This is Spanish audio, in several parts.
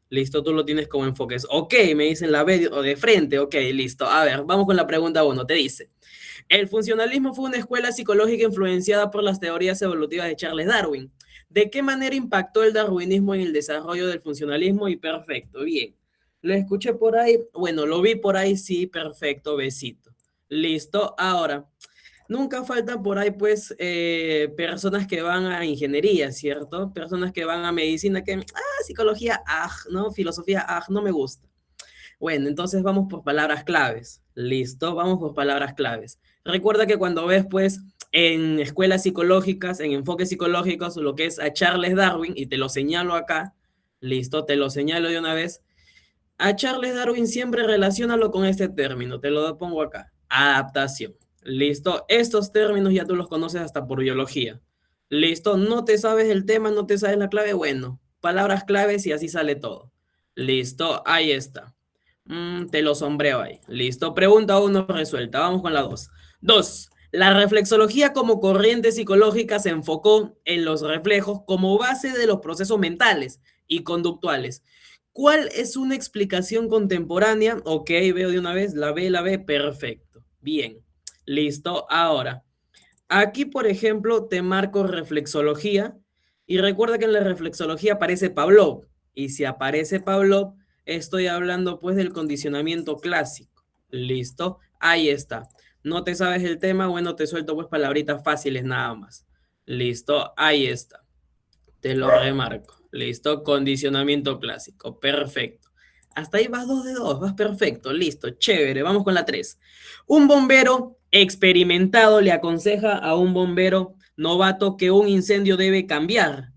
Listo, tú lo tienes como enfoques. Ok, me dicen la B o de frente. Ok, listo. A ver, vamos con la pregunta 1. Te dice, el funcionalismo fue una escuela psicológica influenciada por las teorías evolutivas de Charles Darwin. ¿De qué manera impactó el darwinismo en el desarrollo del funcionalismo? Y perfecto, bien. Lo escuché por ahí, bueno, lo vi por ahí, sí, perfecto, besito. Listo, ahora, nunca faltan por ahí, pues, personas que van a ingeniería, ¿cierto? Personas que van a medicina, que, psicología, ¿no? Filosofía, no me gusta. Bueno, entonces vamos por palabras claves. Listo, vamos por palabras claves. Recuerda que cuando ves, pues, en escuelas psicológicas, en enfoques psicológicos, lo que es a Charles Darwin, y te lo señalo acá, listo, te lo señalo de una vez, a Charles Darwin siempre relaciónalo con este término, te lo pongo acá, adaptación. Listo, estos términos ya tú los conoces hasta por biología. Listo, no te sabes el tema, no te sabes la clave, bueno, palabras claves y así sale todo. Listo, ahí está. Te lo sombreo ahí. Listo, pregunta 1 resuelta, vamos con la 2. 2. La reflexología como corriente psicológica se enfocó en los reflejos como base de los procesos mentales y conductuales. ¿Cuál es una explicación contemporánea? Ok, veo de una vez, la B, perfecto. Bien, listo. Ahora, aquí, por ejemplo, te marco reflexología y recuerda que en la reflexología aparece Pavlov. Y si aparece Pavlov, estoy hablando pues del condicionamiento clásico. Listo, ahí está. No te sabes el tema, bueno, te suelto pues palabritas fáciles nada más. Listo, ahí está. Te lo remarco. Listo, condicionamiento clásico. Perfecto. Hasta ahí vas 2 de 2, vas perfecto, listo, chévere. Vamos con la 3. Un bombero experimentado le aconseja a un bombero novato que un incendio debe cambiar.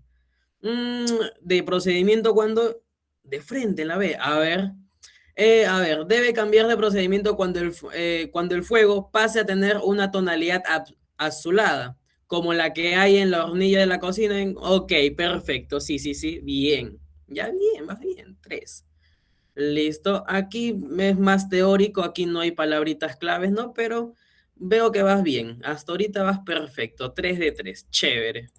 De procedimiento cuando de frente la ve. A ver, debe cambiar de procedimiento cuando el fuego pase a tener una tonalidad azulada, como la que hay en la hornilla de la cocina. Ok, perfecto, sí, sí, sí, bien. Ya bien, más bien, 3. Listo, aquí es más teórico, aquí no hay palabritas claves, ¿no? Pero veo que vas bien, hasta ahorita vas perfecto, 3 de 3, chévere.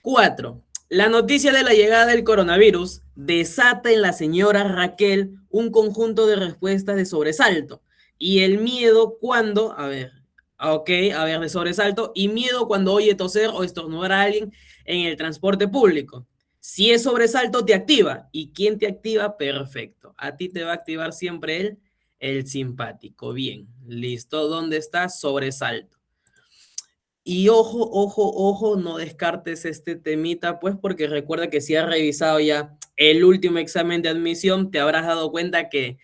4. La noticia de la llegada del coronavirus desata en la señora Raquel un conjunto de respuestas de sobresalto y el miedo cuando, ok, de sobresalto y miedo cuando oye toser o estornudar a alguien en el transporte público. Si es sobresalto, te activa. ¿Y quién te activa? Perfecto. A ti te va a activar siempre el simpático. Bien, listo. ¿Dónde está? Sobresalto. Y ojo, ojo, ojo, no descartes este temita, pues porque recuerda que si has revisado ya el último examen de admisión, te habrás dado cuenta que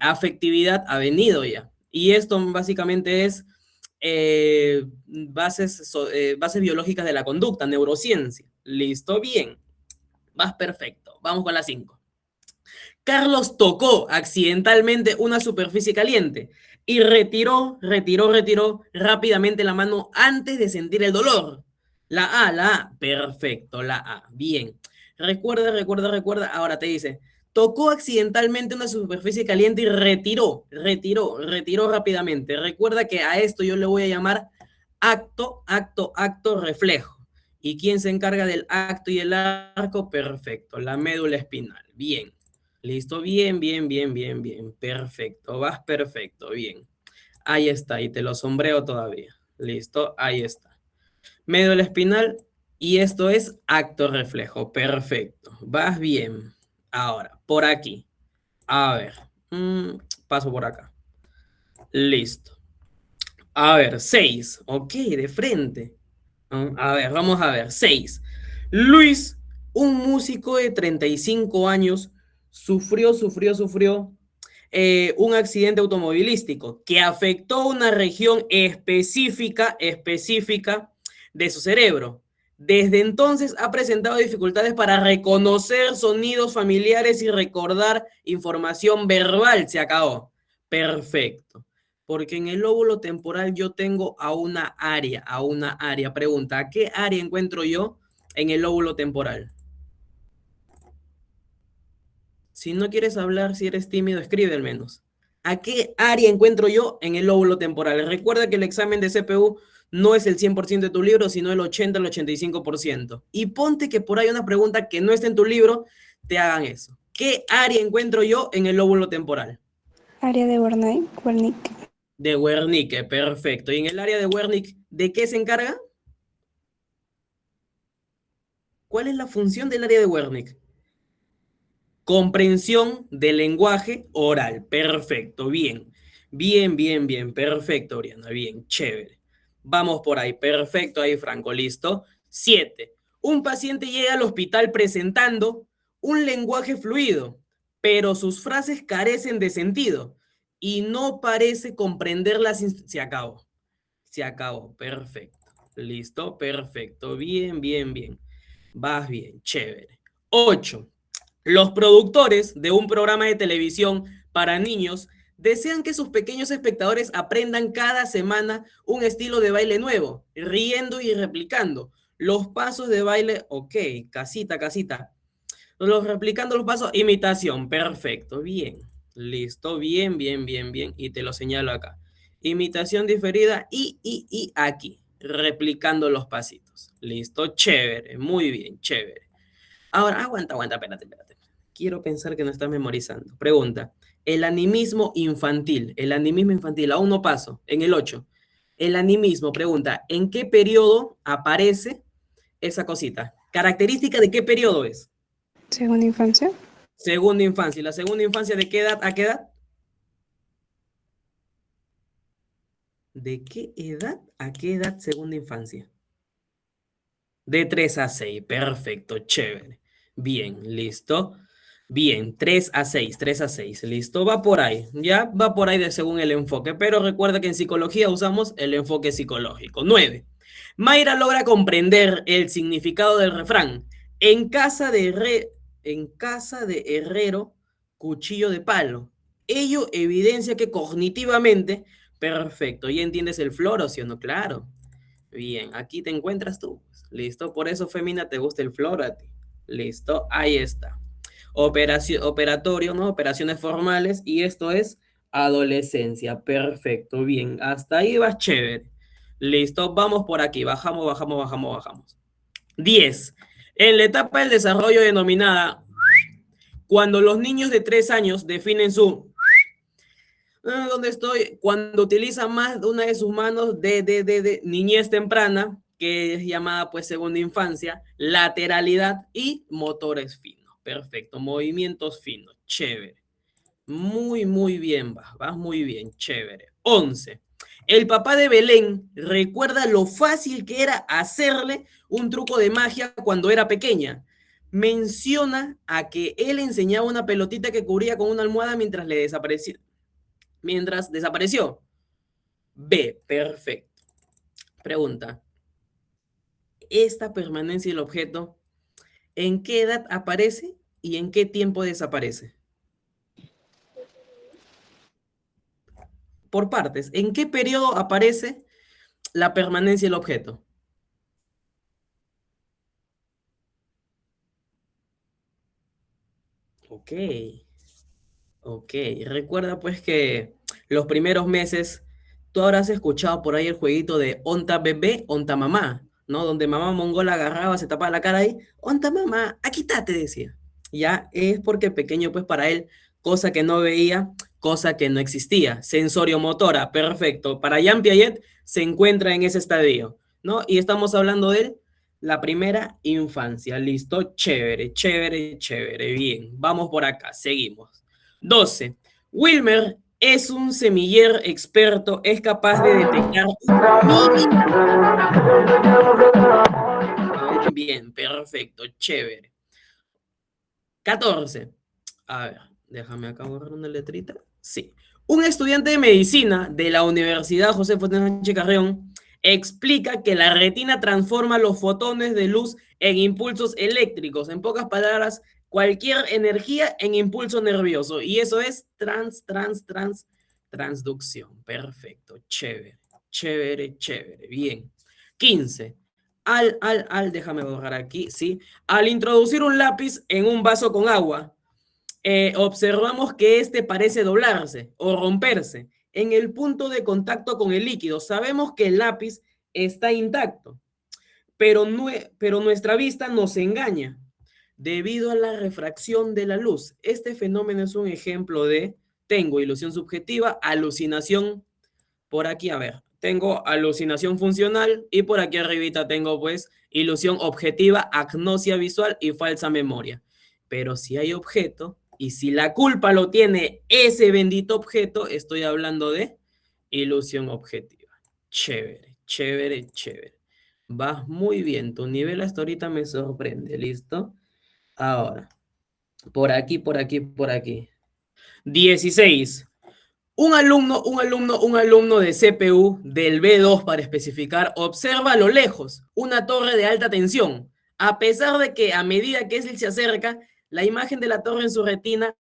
afectividad ha venido ya. Y esto básicamente es bases biológicas de la conducta, neurociencia. ¿Listo? Bien. Vas perfecto. Vamos con la 5. Carlos tocó accidentalmente una superficie caliente y retiró rápidamente la mano antes de sentir el dolor. La A, perfecto, la A, bien. Recuerda, ahora te dice, tocó accidentalmente una superficie caliente y retiró rápidamente. Recuerda que a esto yo le voy a llamar acto, reflejo. ¿Y quién se encarga del acto y el arco? Perfecto, la médula espinal, bien. Listo, bien. Perfecto, vas perfecto, bien. Ahí está, y te lo sombreo todavía. Listo, ahí está. Médula espinal, y esto es acto reflejo. Perfecto, vas bien. Ahora, por aquí. A ver, paso por acá. Listo. A ver, 6. Ok, de frente. A ver, vamos a ver. 6. Luis, un músico de 35 años, sufrió un accidente automovilístico que afectó una región específica de su cerebro. Desde entonces ha presentado dificultades para reconocer sonidos familiares y recordar información verbal. Se acabó. Perfecto. Porque en el lóbulo temporal yo tengo a una área. Pregunta, ¿a qué área encuentro yo en el lóbulo temporal? Si no quieres hablar, si eres tímido, escribe al menos. ¿A qué área encuentro yo en el lóbulo temporal? Recuerda que el examen de CPU no es el 100% de tu libro, sino el 80 al 85%. Y ponte que por ahí una pregunta que no está en tu libro, te hagan eso. ¿Qué área encuentro yo en el lóbulo temporal? Área de Wernicke. De Wernicke, perfecto. ¿Y en el área de Wernicke, de qué se encarga? ¿Cuál es la función del área de Wernicke? Comprensión del lenguaje oral. Perfecto, bien. Bien, bien, bien. Perfecto, Oriana. Bien, chévere. Vamos por ahí. Perfecto, ahí, Franco. Listo. 7. Un paciente llega al hospital presentando un lenguaje fluido, pero sus frases carecen de sentido y no parece comprenderlas. Se acabó. Se acabó. Perfecto. Listo. Perfecto. Bien, bien, bien. Vas bien. Chévere. 8. Los productores de un programa de televisión para niños desean que sus pequeños espectadores aprendan cada semana un estilo de baile nuevo, riendo y replicando los pasos de baile. Ok, casita, casita. Replicando los pasos, imitación, perfecto, bien. Listo, bien, bien, bien, bien. Y te lo señalo acá. Imitación diferida y aquí, replicando los pasitos. Listo, chévere, muy bien, chévere. Ahora, aguanta, espérate. Quiero pensar que no estás memorizando. Pregunta, el animismo infantil, aún no paso, en el 8. El animismo, pregunta, ¿en qué periodo aparece esa cosita? ¿Característica de qué periodo es? Segunda infancia. Segunda infancia. ¿Y la segunda infancia de qué edad a qué edad? ¿De qué edad a qué edad segunda infancia? De 3 a 6, perfecto, chévere. Bien, listo. Bien, 3 a 6, 3 a 6, listo. Va por ahí, ya va por ahí de según el enfoque, pero recuerda que en psicología usamos el enfoque psicológico. 9. Mayra logra comprender el significado del refrán. En casa en casa de herrero, cuchillo de palo. Ello evidencia que cognitivamente, perfecto, ¿ya entiendes el floro, sí o no? Claro. Bien, aquí te encuentras tú. Listo, por eso, Femina, te gusta el flor a ti. Listo, ahí está. Operatorio, ¿no? Operaciones formales, y esto es adolescencia. Perfecto, bien. Hasta ahí vas chévere. Listo, vamos por aquí. Bajamos. 10. En la etapa del desarrollo denominada, cuando los niños de 3 años definen su ¿dónde estoy? Cuando utiliza más de una de sus manos de niñez temprana, que es llamada pues segunda infancia, lateralidad y motores finos. Perfecto, movimientos finos, chévere. Muy, muy bien, vas muy bien, chévere. 11. El papá de Belén recuerda lo fácil que era hacerle un truco de magia cuando era pequeña. Menciona a que él enseñaba una pelotita que cubría con una almohada mientras desapareció. B, perfecto. Pregunta, ¿esta permanencia del objeto en qué edad aparece y en qué tiempo desaparece? Por partes, ¿en qué periodo aparece la permanencia del objeto? Ok, ok. Recuerda pues que los primeros meses, tú habrás escuchado por ahí el jueguito de onta bebé, onta mamá, ¿no? Donde mamá mongola agarraba, se tapaba la cara ahí, onta mamá, aquí está, te decía. Ya es porque pequeño pues para él, cosa que no veía, cosa que no existía. Sensorio motora, perfecto. Para Jean Piaget se encuentra en ese estadio, ¿no? Y estamos hablando de él, la primera infancia. Listo, chévere, chévere, chévere. Bien, vamos por acá, seguimos. 12. Wilmer es un semiller experto, es capaz de detectar bien, perfecto, chévere. 14. A ver, déjame acá borrar una letrita. Sí. Un estudiante de medicina de la Universidad José Fontana Sánchez Carrión explica que la retina transforma los fotones de luz en impulsos eléctricos. En pocas palabras, cualquier energía en impulso nervioso. Y eso es transducción. Perfecto. Chévere. Chévere, chévere. Bien. 15. Déjame borrar aquí, sí. Al introducir un lápiz en un vaso con agua, observamos que este parece doblarse o romperse en el punto de contacto con el líquido. Sabemos que el lápiz está intacto, pero nuestra vista nos engaña. debido a la refracción de la luz. Este fenómeno es un ejemplo de, tengo ilusión subjetiva, alucinación, por aquí, a ver, tengo alucinación funcional y por aquí arribita tengo pues ilusión objetiva, agnosia visual y falsa memoria. Pero si hay objeto y si la culpa lo tiene ese bendito objeto, estoy hablando de ilusión objetiva. Chévere, chévere, chévere. Vas muy bien, tu nivel hasta ahorita me sorprende, ¿listo? Ahora, por aquí, por aquí, por aquí. 16. Un alumno de CPU del B2 para especificar, observa a lo lejos una torre de alta tensión. A pesar de que a medida que él se acerca, la imagen de la torre en su retina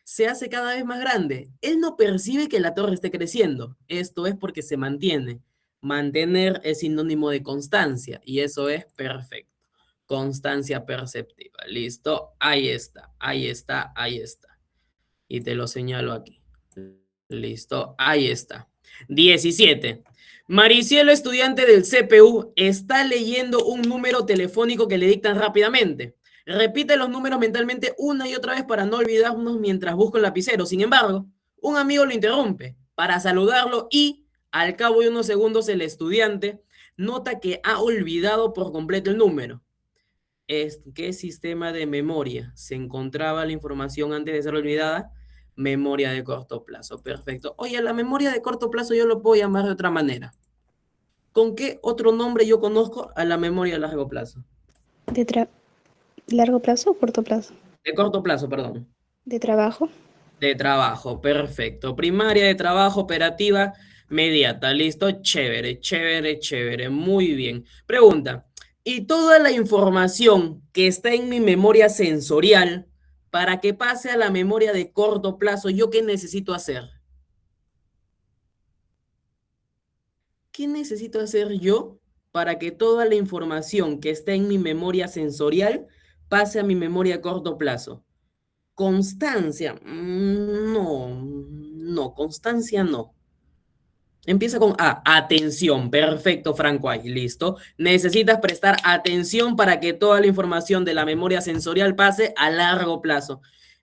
se hace cada vez más grande. Él no percibe que la torre esté creciendo. Esto es porque se mantiene. Mantener es sinónimo de constancia y eso es perfecto. Constancia perceptiva. ¿Listo? Ahí está, ahí está, ahí está. Y te lo señalo aquí. Listo, ahí está. 17. Maricielo, estudiante del CPU, está leyendo un número telefónico que le dictan rápidamente. Repite los números mentalmente una y otra vez para no olvidarnos mientras busca el lapicero. Sin embargo, un amigo lo interrumpe para saludarlo y, al cabo de unos segundos, el estudiante nota que ha olvidado por completo el número. ¿Qué sistema de memoria se encontraba la información antes de ser olvidada? Memoria de corto plazo, perfecto. Oye, la memoria de corto plazo yo lo puedo llamar de otra manera. ¿Con qué otro nombre yo conozco a la memoria de largo plazo? ¿De largo plazo o corto plazo? De corto plazo, perdón. ¿De trabajo? De trabajo, perfecto. Primaria de trabajo, operativa, inmediata. Listo, chévere, chévere, chévere. Muy bien. Pregunta, ¿y toda la información que está en mi memoria sensorial, para que pase a la memoria de corto plazo, yo qué necesito hacer? ¿Qué necesito hacer yo para que toda la información que está en mi memoria sensorial pase a mi memoria a corto plazo? Constancia, no, constancia no. Empieza con A, atención, perfecto, Franco, ahí, listo. Necesitas prestar atención para que toda la información de la memoria sensorial pase a largo plazo.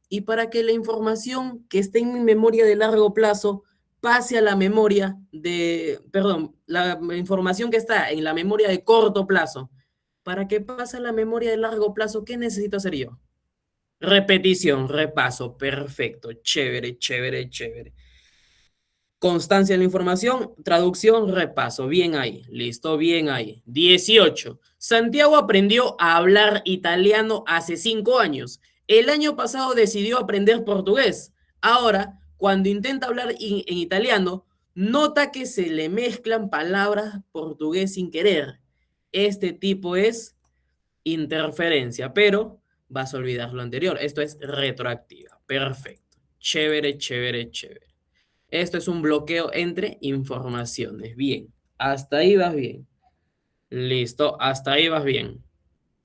Y para que la información que esté en mi memoria de largo plazo pase a la memoria de, perdón, la información que está en la memoria de corto plazo, para que pase a la memoria de largo plazo, ¿qué necesito hacer yo? Repetición, repaso, perfecto, chévere, chévere, chévere. Constancia en la información, traducción, repaso, bien ahí, listo, bien ahí. 18. Santiago aprendió a hablar italiano hace 5 años. El año pasado decidió aprender portugués. Ahora, cuando intenta hablar en italiano, nota que se le mezclan palabras portugués sin querer. Este tipo es interferencia, pero vas a olvidar lo anterior. Esto es retroactiva. Perfecto. Chévere, chévere, chévere. Esto es un bloqueo entre informaciones. Bien. Hasta ahí vas bien. Listo. Hasta ahí vas bien.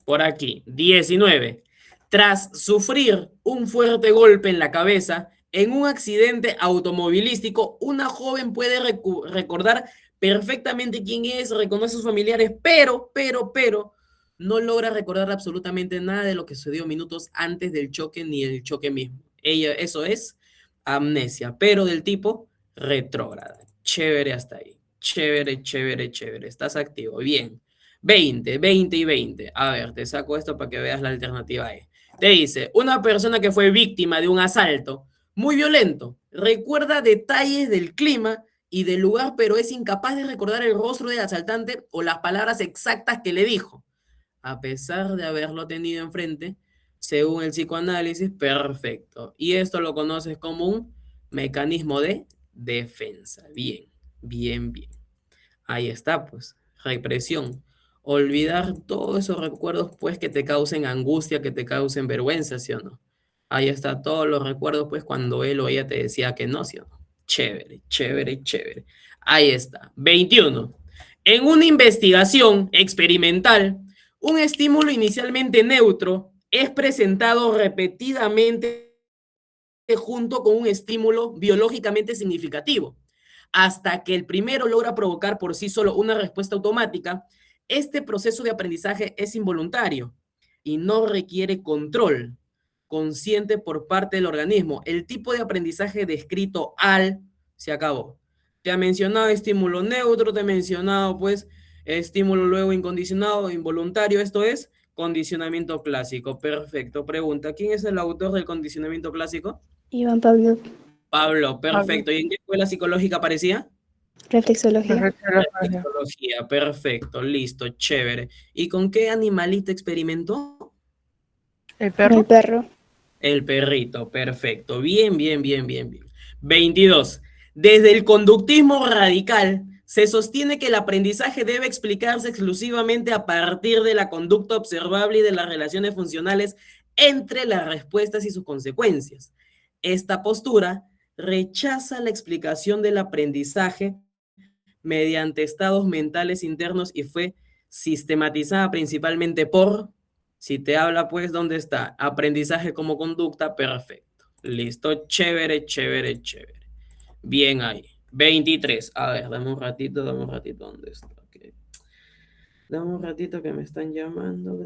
Por aquí. 19. Tras sufrir un fuerte golpe en la cabeza en un accidente automovilístico, una joven puede recordar perfectamente quién es, reconoce a sus familiares, pero no logra recordar absolutamente nada de lo que sucedió minutos antes del choque ni del choque mismo. Eso es amnesia, pero del tipo retrógrada. Chévere hasta ahí. Chévere, chévere, chévere. Estás activo. Bien. 20, 20 y 20. A ver, te saco esto para que veas la alternativa E. Te dice, una persona que fue víctima de un asalto muy violento, recuerda detalles del clima y del lugar, pero es incapaz de recordar el rostro del asaltante o las palabras exactas que le dijo. A pesar de haberlo tenido enfrente, según el psicoanálisis, perfecto. Y esto lo conoces como un mecanismo de defensa. Bien, bien, bien. Ahí está, pues, represión. Olvidar todos esos recuerdos, pues, que te causen angustia, que te causen vergüenza, ¿sí o no? Ahí está todos los recuerdos, pues, cuando él o ella te decía que no, ¿sí o no? Chévere, chévere, chévere. Ahí está. 21. En una investigación experimental, un estímulo inicialmente neutro es presentado repetidamente junto con un estímulo biológicamente significativo. Hasta que el primero logra provocar por sí solo una respuesta automática, este proceso de aprendizaje es involuntario. y no requiere control consciente por parte del organismo. El tipo de aprendizaje descrito se acabó. Te ha mencionado estímulo neutro, te ha mencionado pues estímulo luego incondicionado, involuntario, esto es condicionamiento clásico. Perfecto. Pregunta, ¿quién es el autor del condicionamiento clásico? Iván Pablo. Pablo, perfecto. ¿Y en qué escuela psicológica aparecía? Reflexología. Reflexología, perfecto, listo, chévere. ¿Y con qué animalito experimentó? ¿El Con perro? el perro. El perrito, perfecto. Bien, bien, bien, bien, bien. 22. Desde el conductismo radical se sostiene que el aprendizaje debe explicarse exclusivamente a partir de la conducta observable y de las relaciones funcionales entre las respuestas y sus consecuencias. Esta postura rechaza la explicación del aprendizaje mediante estados mentales internos y fue sistematizada principalmente por, si te habla pues, ¿dónde está? Aprendizaje como conducta, perfecto. Listo, chévere, chévere, chévere. Bien ahí. 23. A ver, dame un ratito, ¿dónde está? Okay. Dame un ratito que me están llamando.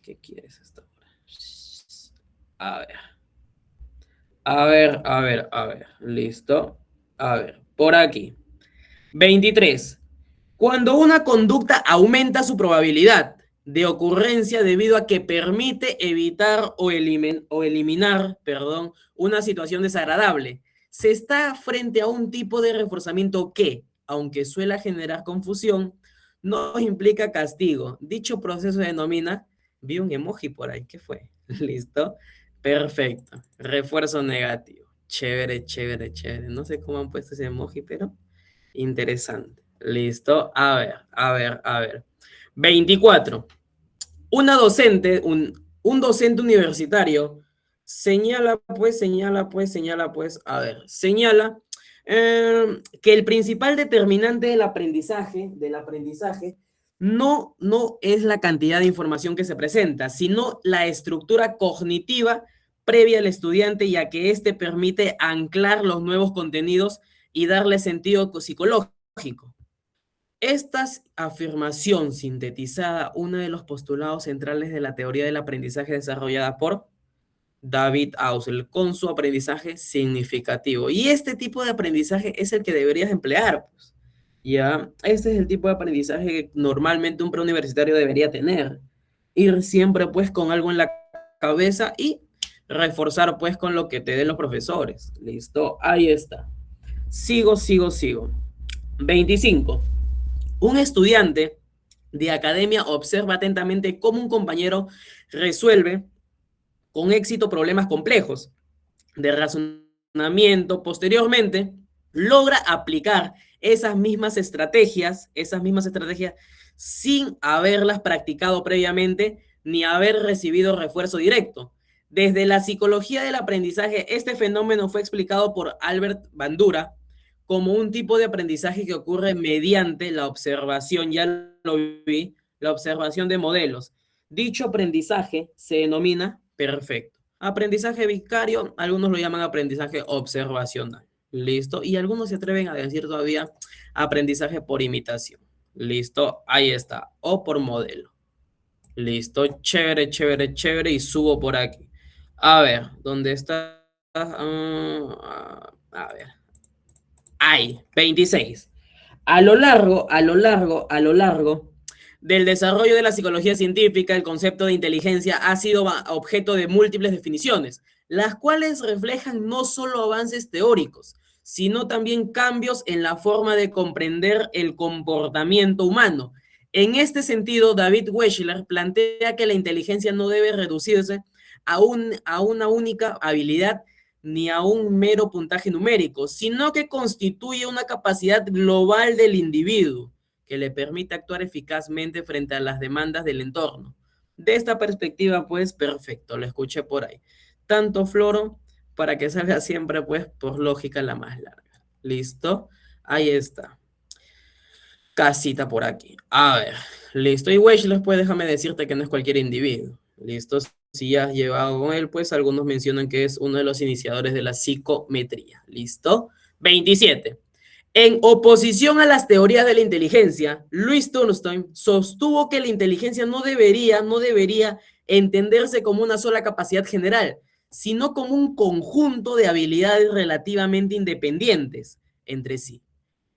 ¿Qué quieres esta hora? A ver. A ver. Listo. A ver, por aquí. 23. Cuando una conducta aumenta su probabilidad de ocurrencia debido a que permite evitar o eliminar, una situación desagradable, se está frente a un tipo de reforzamiento que, aunque suele generar confusión, no implica castigo. Dicho proceso se denomina, vi un emoji por ahí, ¿qué fue? ¿Listo? Perfecto. Refuerzo negativo. Chévere, chévere, chévere. No sé cómo han puesto ese emoji, pero interesante. Listo. A ver. 24. Una docente, un docente universitario señala que el principal determinante del aprendizaje no es la cantidad de información que se presenta, sino la estructura cognitiva previa al estudiante, ya que éste permite anclar los nuevos contenidos y darle sentido psicológico. Esta afirmación sintetizada, uno de los postulados centrales de la teoría del aprendizaje desarrollada por David Ausel, con su aprendizaje significativo. Y este tipo de aprendizaje es el que deberías emplear, pues. Ya, este es el tipo de aprendizaje que normalmente un preuniversitario debería tener. Ir siempre pues con algo en la cabeza y reforzar pues con lo que te den los profesores. Listo, ahí está. Sigo. 25. Un estudiante de academia observa atentamente cómo un compañero resuelve con éxito problemas complejos de razonamiento. Posteriormente, logra aplicar esas mismas estrategias sin haberlas practicado previamente ni haber recibido refuerzo directo. Desde la psicología del aprendizaje, este fenómeno fue explicado por Albert Bandura como un tipo de aprendizaje que ocurre mediante la observación, ya lo vi, la observación de modelos. Dicho aprendizaje se denomina perfecto. Aprendizaje vicario, algunos lo llaman aprendizaje observacional. ¿Listo? Y algunos se atreven a decir todavía aprendizaje por imitación. ¿Listo? Ahí está. O por modelo. ¿Listo? Chévere, chévere, chévere. Y subo por aquí. A ver, ¿dónde está? A ver. Ahí, 26. A lo largo del desarrollo de la psicología científica, el concepto de inteligencia ha sido objeto de múltiples definiciones, las cuales reflejan no solo avances teóricos, sino también cambios en la forma de comprender el comportamiento humano. En este sentido, David Wechsler plantea que la inteligencia no debe reducirse a una única habilidad ni a un mero puntaje numérico, sino que constituye una capacidad global del individuo que le permite actuar eficazmente frente a las demandas del entorno. De esta perspectiva, pues, perfecto, lo escuché por ahí. Tanto Floro, para que salga siempre, pues, por lógica la más larga. ¿Listo? Ahí está. Casita por aquí. A ver, listo. Y Wechsler, pues, déjame decirte que no es cualquier individuo. ¿Listo? Si ya has llevado con él, pues algunos mencionan que es uno de los iniciadores de la psicometría. ¿Listo? 27. En oposición a las teorías de la inteligencia, Louis Turnstein sostuvo que la inteligencia no debería entenderse como una sola capacidad general, sino como un conjunto de habilidades relativamente independientes entre sí.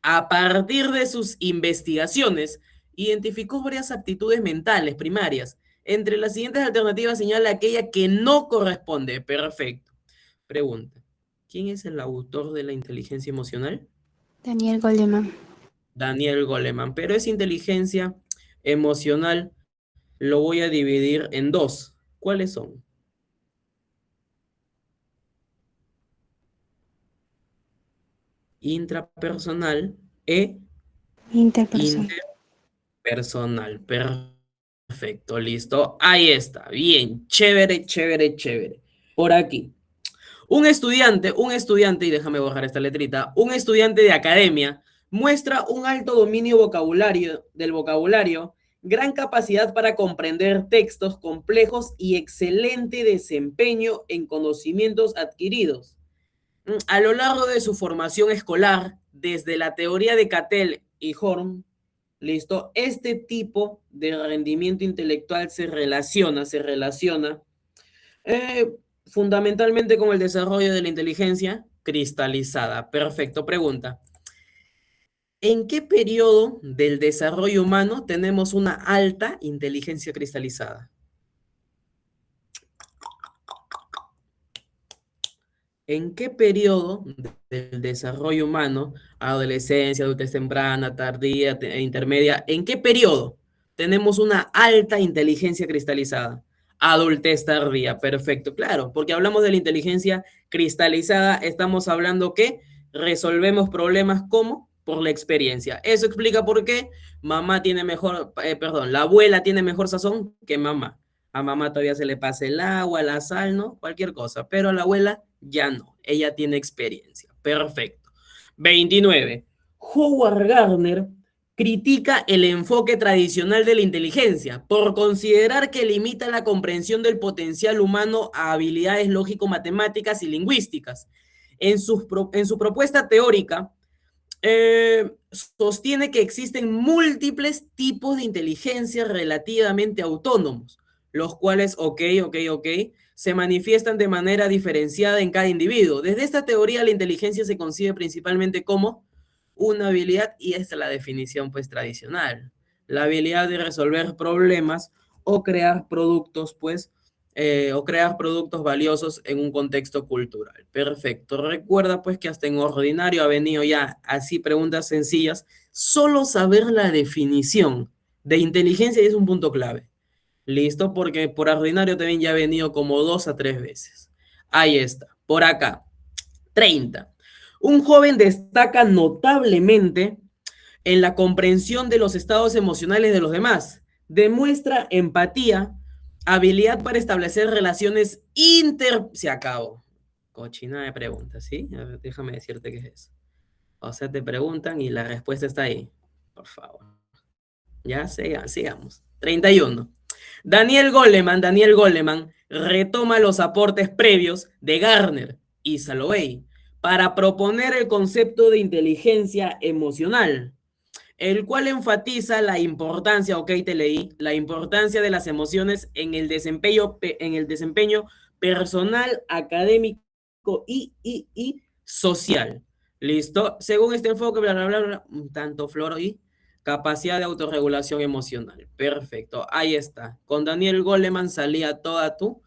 A partir de sus investigaciones, identificó varias aptitudes mentales primarias. Entre las siguientes alternativas señala aquella que no corresponde. Perfecto. Pregunta. ¿Quién es el autor de la inteligencia emocional? Daniel Goleman. Daniel Goleman. Pero esa inteligencia emocional lo voy a dividir en dos. ¿Cuáles son? Intrapersonal e Interpersonal. interpersonal. Perfecto, listo. Ahí está. Bien, chévere, chévere, chévere. Por aquí. Un estudiante, y déjame borrar esta letrita, un estudiante de academia muestra un alto dominio del vocabulario, gran capacidad para comprender textos complejos y excelente desempeño en conocimientos adquiridos. A lo largo de su formación escolar, desde la teoría de Cattell y Horn, listo, este tipo de rendimiento intelectual se relaciona eh, fundamentalmente con el desarrollo de la inteligencia cristalizada. Perfecto, pregunta. ¿En qué periodo del desarrollo humano tenemos una alta inteligencia cristalizada? ¿En qué periodo del desarrollo humano, adolescencia, adultez temprana, tardía, intermedia, en qué periodo tenemos una alta inteligencia cristalizada? Adultez tardía, perfecto, claro, porque hablamos de la inteligencia cristalizada, estamos hablando que resolvemos problemas como por la experiencia. Eso explica por qué mamá tiene mejor, perdón, la abuela tiene mejor sazón que mamá. A mamá todavía se le pasa el agua, la sal, ¿no? Cualquier cosa, pero a la abuela ya no, ella tiene experiencia. Perfecto. 29. Howard Gardner critica el enfoque tradicional de la inteligencia por considerar que limita la comprensión del potencial humano a habilidades lógico-matemáticas y lingüísticas. En su propuesta teórica, sostiene que existen múltiples tipos de inteligencia relativamente autónomos, los cuales, ok, se manifiestan de manera diferenciada en cada individuo. Desde esta teoría, la inteligencia se concibe principalmente como una habilidad, y esta es la definición pues tradicional, la habilidad de resolver problemas o crear productos valiosos en un contexto cultural. Perfecto. Recuerda pues que hasta en ordinario ha venido ya así preguntas sencillas. Solo saber la definición de inteligencia es un punto clave. ¿Listo? Porque por ordinario también ya ha venido como 2 a 3 veces. Ahí está. Por acá. 30. Un joven destaca notablemente en la comprensión de los estados emocionales de los demás. Demuestra empatía, habilidad para establecer relaciones Se acabó. Cochina de preguntas, ¿sí? A ver, déjame decirte qué es eso. O sea, te preguntan y la respuesta está ahí. Por favor. Ya, sigamos. 31. Daniel Goleman retoma los aportes previos de Gardner y Salovey para proponer el concepto de inteligencia emocional, el cual enfatiza la importancia, ok, te leí, la importancia de las emociones en el desempeño personal, académico y social. ¿Listo? Según este enfoque, bla, bla, bla, bla, tanto Floro y capacidad de autorregulación emocional. Perfecto, ahí está. Con Daniel Goleman salía toda tu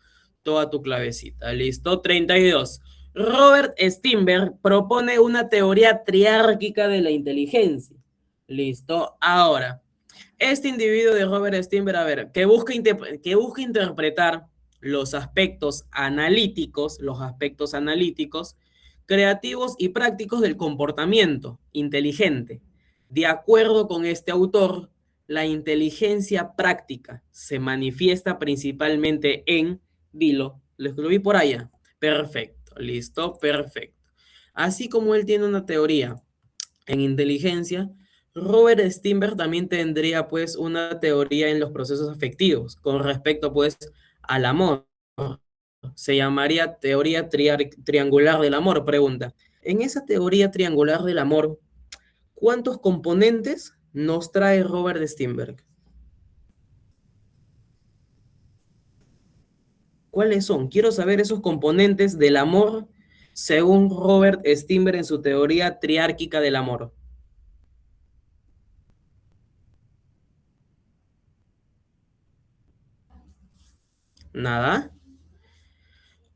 clavecita. ¿Listo? 32. Robert Steinberg propone una teoría triárquica de la inteligencia. Listo. Ahora, este individuo de Robert Steinberg, a ver, que busca interpretar los aspectos analíticos, creativos y prácticos del comportamiento inteligente. De acuerdo con este autor, la inteligencia práctica se manifiesta principalmente en, dilo, lo escribí por allá. Perfecto, listo, perfecto. Así como él tiene una teoría en inteligencia, Robert Steinberg también tendría pues una teoría en los procesos afectivos con respecto pues al amor. Se llamaría teoría triangular del amor. Pregunta, en esa teoría triangular del amor, ¿cuántos componentes nos trae Robert Steinberg? ¿Cuáles son? Quiero saber esos componentes del amor según Robert Stimber en su teoría triárquica del amor. Nada.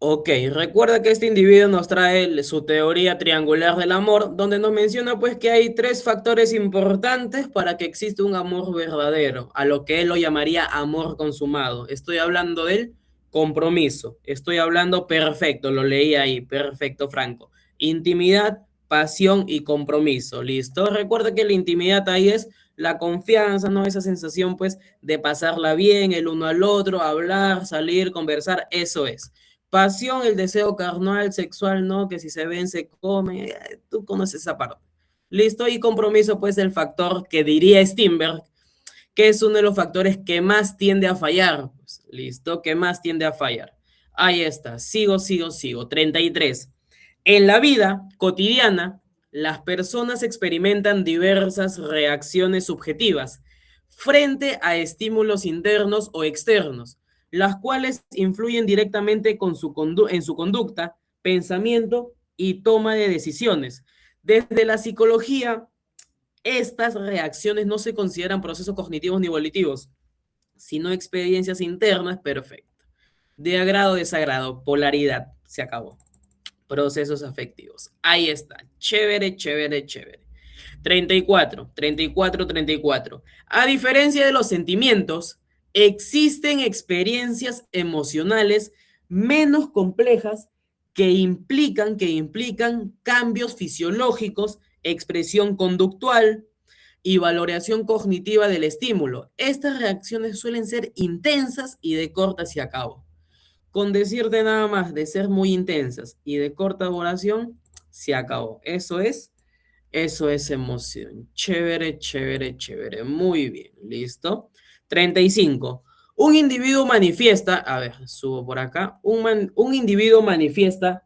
Ok, recuerda que este individuo nos trae su teoría triangular del amor, donde nos menciona pues que hay tres factores importantes para que exista un amor verdadero, a lo que él lo llamaría amor consumado. Estoy hablando del compromiso, estoy hablando perfecto, lo leí ahí, perfecto, Franco. Intimidad, pasión y compromiso, ¿listo? Recuerda que la intimidad ahí es la confianza, ¿no? Esa sensación pues de pasarla bien el uno al otro, hablar, salir, conversar, eso es. Pasión, el deseo carnal, sexual, ¿no? Que si se ven, se come. Tú conoces esa parte. Listo. Y compromiso, pues el factor que diría Steinberg, que es uno de los factores que más tiende a fallar. Pues, listo, que más tiende a fallar. Ahí está. Sigo. 33. En la vida cotidiana, las personas experimentan diversas reacciones subjetivas frente a estímulos internos o externos, las cuales influyen directamente en su conducta, pensamiento y toma de decisiones. Desde la psicología, estas reacciones no se consideran procesos cognitivos ni volitivos, sino experiencias internas. Perfecto. De agrado, desagrado, polaridad, se acabó. Procesos afectivos. Ahí está. Chévere. 34. A diferencia de los sentimientos, existen experiencias emocionales menos complejas que implican cambios fisiológicos, expresión conductual y valoración cognitiva del estímulo. Estas reacciones suelen ser intensas y de corta hacia cabo. Con decirte nada más de ser muy intensas y de corta duración, se acabó. Eso es emoción. Chévere. Muy bien, listo. 35. Un individuo manifiesta, a ver, subo por acá, un individuo manifiesta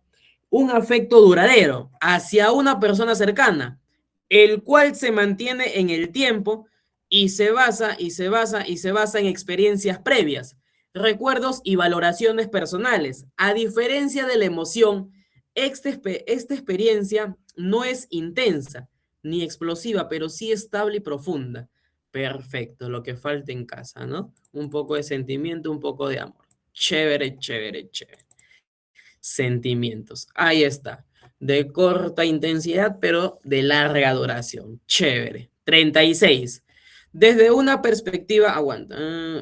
un afecto duradero hacia una persona cercana, el cual se mantiene en el tiempo y se basa en experiencias previas, recuerdos y valoraciones personales. A diferencia de la emoción, esta experiencia no es intensa ni explosiva, pero sí estable y profunda. Perfecto, lo que falta en casa, ¿no? Un poco de sentimiento, un poco de amor. Chévere. Sentimientos. Ahí está. De corta intensidad, pero de larga duración. Chévere. 36. Desde una perspectiva, aguanta.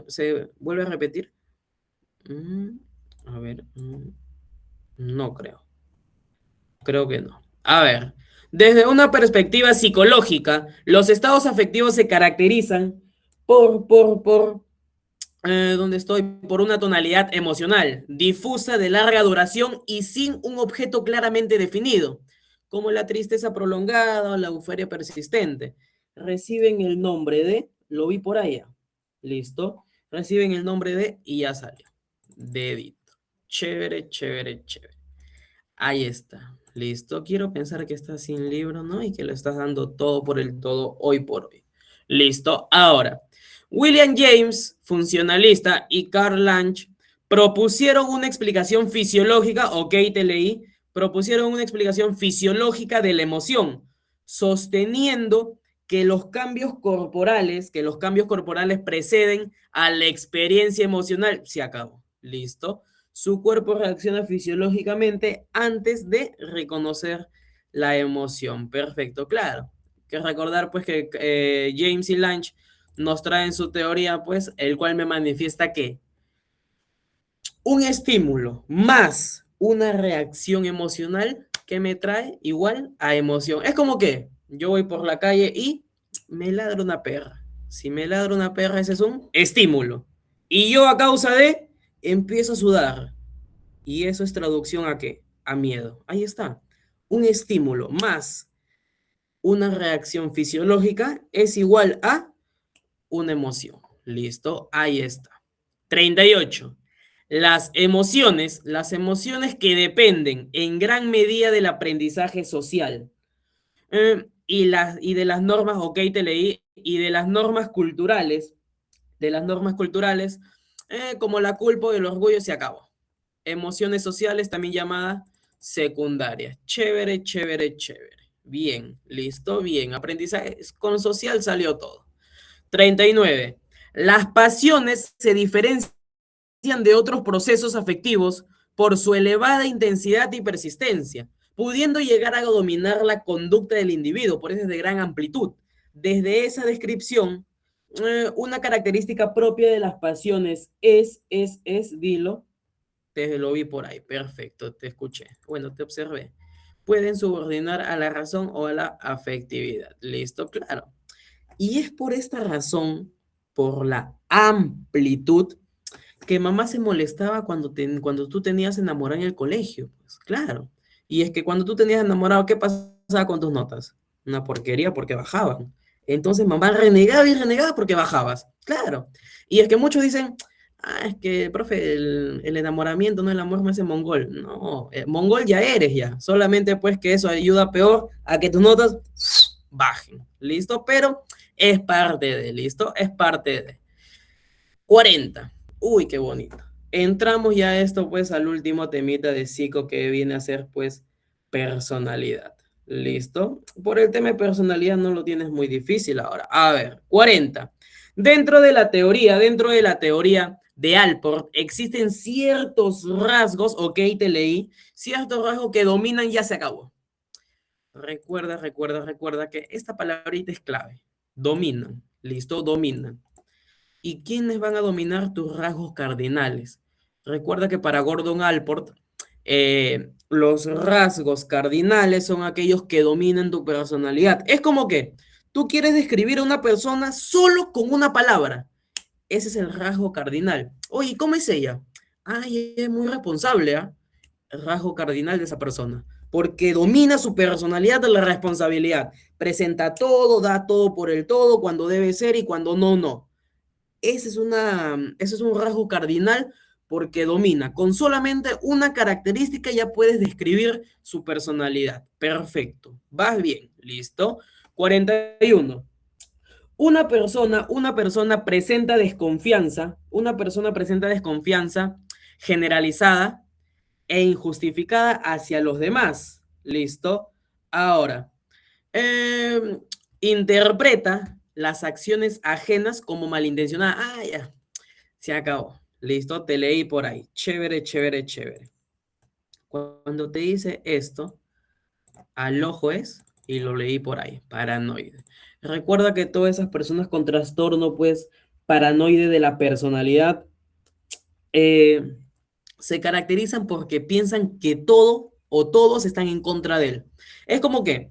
¿Se vuelve a repetir? A ver. No creo. Creo que no. A ver. Desde una perspectiva psicológica, los estados afectivos se caracterizan por donde estoy, por una tonalidad emocional, difusa, de larga duración y sin un objeto claramente definido, como la tristeza prolongada o la euforia persistente. Reciben el nombre de, lo vi por allá, listo, reciben el nombre de y ya salió, dedito. Chévere. Ahí está, listo. Quiero pensar que estás sin libro, ¿no? Y que lo estás dando todo por el todo hoy por hoy. Listo, ahora. William James, funcionalista, y Karl Lange propusieron una explicación fisiológica, ok, te leí, propusieron una explicación fisiológica de la emoción, sosteniendo que los cambios corporales preceden a la experiencia emocional. Se acabó, listo. Su cuerpo reacciona fisiológicamente antes de reconocer la emoción. Perfecto, claro. Que recordar pues que James y Lange nos traen su teoría, pues, el cual me manifiesta que un estímulo más una reacción emocional que me trae igual a emoción. Es como que yo voy por la calle y me ladra una perra. Si me ladra una perra, ese es un estímulo. Y yo a causa de empiezo a sudar. Y eso es traducción a qué? A miedo. Ahí está. Un estímulo más una reacción fisiológica es igual a una emoción. Listo, ahí está. 38. Las emociones que dependen en gran medida del aprendizaje social y de las normas, ok, te leí, y de las normas culturales, como la culpa y el orgullo, se acabó. Emociones sociales, también llamadas secundarias. Chévere, chévere, chévere. Bien, listo, bien. Aprendizaje con social salió todo. 39. Las pasiones se diferencian de otros procesos afectivos por su elevada intensidad y persistencia, pudiendo llegar a dominar la conducta del individuo, por eso es de gran amplitud. Desde esa descripción, una característica propia de las pasiones dilo, te lo vi por ahí, perfecto, te escuché, bueno, te observé. Pueden subordinar a la razón o a la afectividad, listo, claro. Y es por esta razón, por la amplitud, que mamá se molestaba cuando tú tenías enamorado en el colegio, pues claro. Y es que cuando tú tenías enamorado, ¿qué pasaba con tus notas? Una porquería porque bajaban. Entonces mamá renegaba y renegaba porque bajabas, claro. Y es que muchos dicen, es que, profe, el enamoramiento, no el amor me hace mongol. No, mongol ya eres ya. Solamente pues que eso ayuda peor a que tus notas bajen, ¿listo? Pero es parte de, ¿listo? Es parte de. 40. Uy, qué bonito. Entramos ya a esto, pues, al último temita de psico que viene a ser, pues, personalidad. ¿Listo? Por el tema de personalidad no lo tienes muy difícil ahora. A ver, 40. Dentro de la teoría de Alport, existen ciertos rasgos, ok, te leí, ciertos rasgos que dominan, ya se acabó. Recuerda que esta palabrita es clave. Dominan, ¿listo? Dominan. ¿Y quiénes van a dominar tus rasgos cardinales? Recuerda que para Gordon Allport, los rasgos cardinales son aquellos que dominan tu personalidad. Es como que tú quieres describir a una persona solo con una palabra. Ese es el rasgo cardinal. Oye, ¿cómo es ella? Ay, ella es muy responsable, ¿ah? El rasgo cardinal de esa persona. Porque domina su personalidad de la responsabilidad. Presenta todo, da todo por el todo, cuando debe ser y cuando no, no. Ese es un rasgo cardinal porque domina. Con solamente una característica ya puedes describir su personalidad. Perfecto. Vas bien. Listo. 41. Una persona presenta desconfianza generalizada e injustificada hacia los demás. ¿Listo? Ahora, eh, interpreta las acciones ajenas como malintencionadas. Ya, se acabó. Listo, te leí por ahí. Chévere, chévere, chévere. Cuando te dice esto, al ojo es, y lo leí por ahí, paranoide. Recuerda que todas esas personas con trastorno, pues, paranoide de la personalidad, eh, se caracterizan porque piensan que todo o todos están en contra de él. Es como que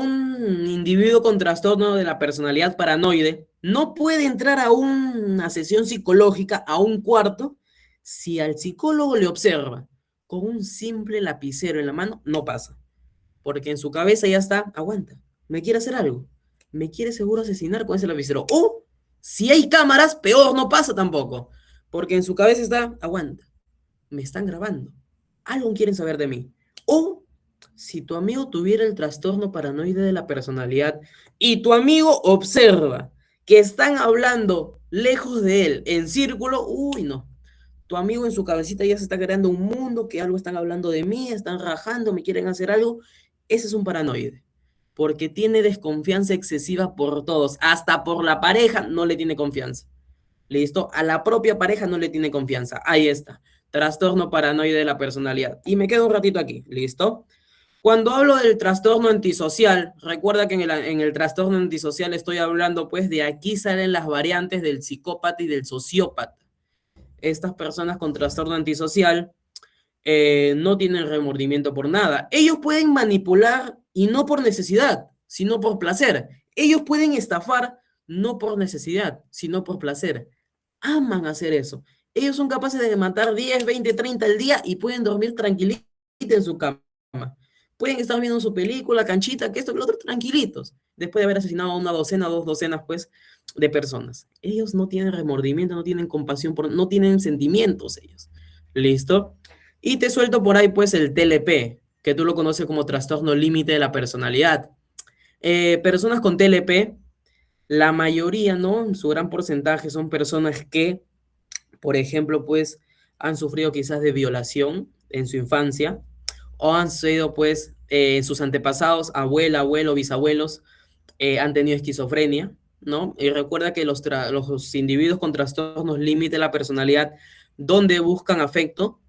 un individuo con trastorno de la personalidad paranoide no puede entrar a una sesión psicológica, a un cuarto, si al psicólogo le observa con un simple lapicero en la mano, no pasa. Porque en su cabeza ya está, aguanta, me quiere hacer algo, me quiere seguro asesinar con ese lapicero. O si hay cámaras, peor, no pasa tampoco. Porque en su cabeza está, aguanta, me están grabando, algo quieren saber de mí. O si tu amigo tuviera el trastorno paranoide de la personalidad y tu amigo observa que están hablando lejos de él, en círculo, uy, no. Tu amigo en su cabecita ya se está creando un mundo, que algo están hablando de mí, están rajando, me quieren hacer algo. Ese es un paranoide, porque tiene desconfianza excesiva por todos, hasta por la pareja no le tiene confianza. ¿Listo? A la propia pareja no le tiene confianza. Ahí está. Trastorno paranoide de la personalidad. Y me quedo un ratito aquí. ¿Listo? Cuando hablo del trastorno antisocial, recuerda que en el trastorno antisocial estoy hablando, pues, de aquí salen las variantes del psicópata y del sociópata. Estas personas con trastorno antisocial no tienen remordimiento por nada. Ellos pueden manipular y no por necesidad, sino por placer. Ellos pueden estafar no por necesidad, sino por placer. Aman hacer eso. Ellos son capaces de matar 10, 20, 30 al día y pueden dormir tranquilitos en su cama. Pueden estar viendo su película, canchita, que esto, que lo otro, tranquilitos, después de haber asesinado a una docena, 2 docenas, pues, de personas. Ellos no tienen remordimiento, no tienen compasión, no tienen sentimientos ellos. ¿Listo? Y te suelto por ahí, pues, el TLP, que tú lo conoces como trastorno límite de la personalidad. Personas con TLP, la mayoría, ¿no? Su gran porcentaje son personas que, por ejemplo, pues, han sufrido quizás de violación en su infancia, o han sido pues sus antepasados, abuela, abuelo, bisabuelos, han tenido esquizofrenia, ¿no? Y recuerda que los individuos con trastornos límite de la personalidad, donde buscan afecto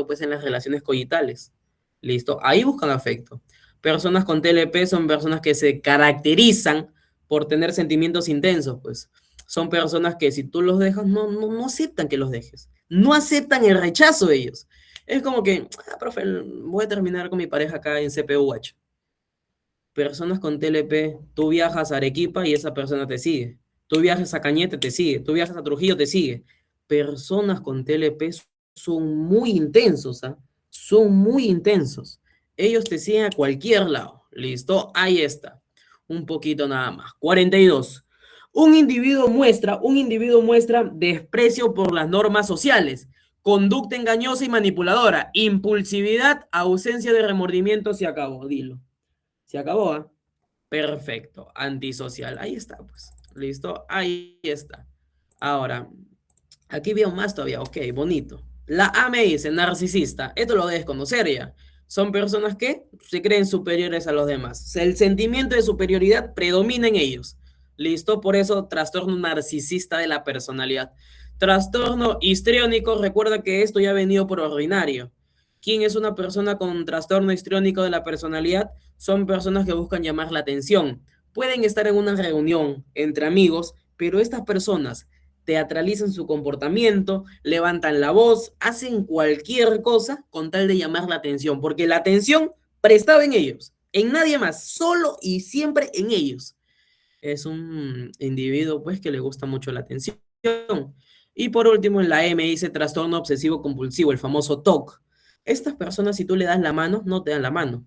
pues en las relaciones coitales. ¿Listo? Ahí buscan afecto. Personas con TLP son personas que se caracterizan por tener sentimientos intensos, pues. Son personas que si tú los dejas, no aceptan que los dejes. No aceptan el rechazo de ellos. Es como que, profe, voy a terminar con mi pareja acá en CPUH. Personas con TLP, tú viajas a Arequipa y esa persona te sigue. Tú viajas a Cañete, te sigue. Tú viajas a Trujillo, te sigue. Personas con TLP son muy intensos, ¿ah? Son muy intensos. Ellos te siguen a cualquier lado. ¿Listo? Ahí está. Un poquito nada más. 42. Un individuo muestra desprecio por las normas sociales, conducta engañosa y manipuladora, impulsividad, ausencia de remordimiento. Se acabó, dilo. Se acabó, ¿ah? Perfecto. Antisocial. Ahí está, pues. ¿Listo? Ahí está. Ahora, aquí veo más todavía. Ok, bonito. La A me dice narcisista. Esto lo debes conocer ya. Son personas que se creen superiores a los demás. El sentimiento de superioridad predomina en ellos. ¿Listo? Por eso, trastorno narcisista de la personalidad. Trastorno histriónico, recuerda que esto ya ha venido por ordinario. ¿Quién es una persona con trastorno histriónico de la personalidad? Son personas que buscan llamar la atención. Pueden estar en una reunión entre amigos, pero estas personas teatralizan su comportamiento, levantan la voz, hacen cualquier cosa con tal de llamar la atención, porque la atención prestaba en ellos, en nadie más, solo y siempre en ellos. Es un individuo pues que le gusta mucho la atención. Y por último en la M dice trastorno obsesivo compulsivo, el famoso TOC. Estas personas si tú le das la mano, no te dan la mano.